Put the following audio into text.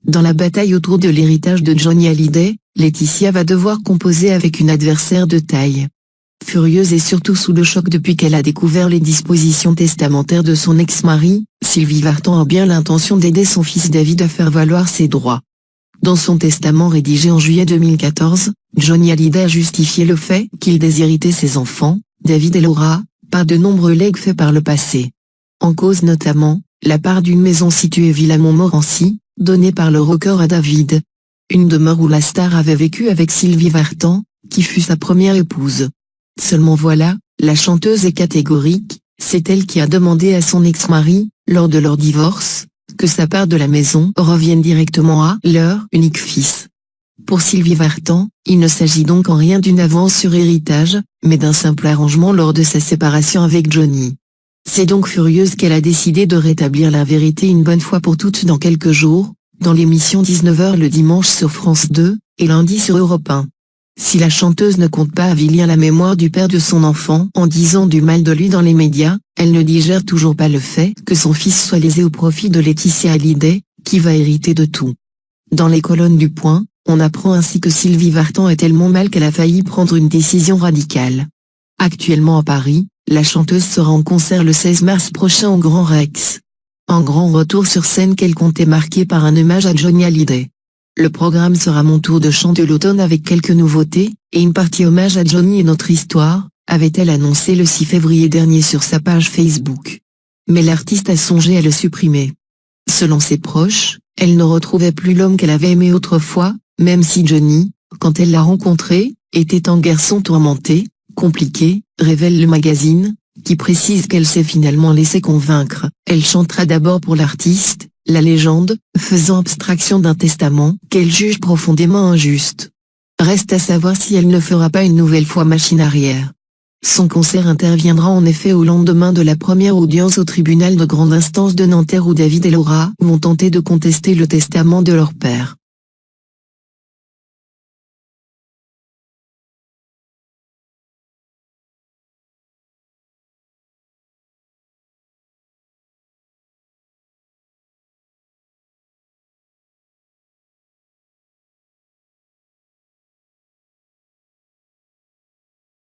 Dans la bataille autour de l'héritage de Johnny Hallyday, Laetitia va devoir composer avec une adversaire de taille. Furieuse et surtout sous le choc depuis qu'elle a découvert les dispositions testamentaires de son ex-mari, Sylvie Vartan a bien l'intention d'aider son fils David à faire valoir ses droits. Dans son testament rédigé en juillet 2014, Johnny Hallyday a justifié le fait qu'il déshéritait ses enfants, David et Laura, par de nombreux legs faits par le passé. En cause notamment, la part d'une maison située Villa Montmorency, donnée par le rocker à David. Une demeure où la star avait vécu avec Sylvie Vartan, qui fut sa première épouse. Seulement voilà, la chanteuse est catégorique, c'est elle qui a demandé à son ex-mari, lors de leur divorce, que sa part de la maison revienne directement à leur unique fils. Pour Sylvie Vartan, il ne s'agit donc en rien d'une avance sur héritage, mais d'un simple arrangement lors de sa séparation avec Johnny. C'est donc furieuse qu'elle a décidé de rétablir la vérité une bonne fois pour toutes dans quelques jours, dans l'émission 19h le dimanche sur France 2, et lundi sur Europe 1. Si la chanteuse ne compte pas avilir la mémoire du père de son enfant en disant du mal de lui dans les médias, elle ne digère toujours pas le fait que son fils soit lésé au profit de Laetitia Hallyday, qui va hériter de tout. Dans les colonnes du Point, on apprend ainsi que Sylvie Vartan est tellement mal qu'elle a failli prendre une décision radicale. Actuellement à Paris, la chanteuse sera en concert le 16 mars prochain au Grand Rex. Un grand retour sur scène qu'elle comptait marquer par un hommage à Johnny Hallyday. Le programme sera mon tour de chant de l'automne avec quelques nouveautés, et une partie hommage à Johnny et notre histoire, avait-elle annoncé le 6 février dernier sur sa page Facebook. Mais l'artiste a songé à le supprimer. Selon ses proches, elle ne retrouvait plus l'homme qu'elle avait aimé autrefois, même si Johnny, quand elle l'a rencontré, était un garçon tourmenté, compliqué, révèle le magazine, qui précise qu'elle s'est finalement laissée convaincre. Elle chantera d'abord pour l'artiste, la légende, faisant abstraction d'un testament qu'elle juge profondément injuste. Reste à savoir si elle ne fera pas une nouvelle fois machine arrière. Son concert interviendra en effet au lendemain de la première audience au tribunal de grande instance de Nanterre où David et Laura vont tenter de contester le testament de leur père.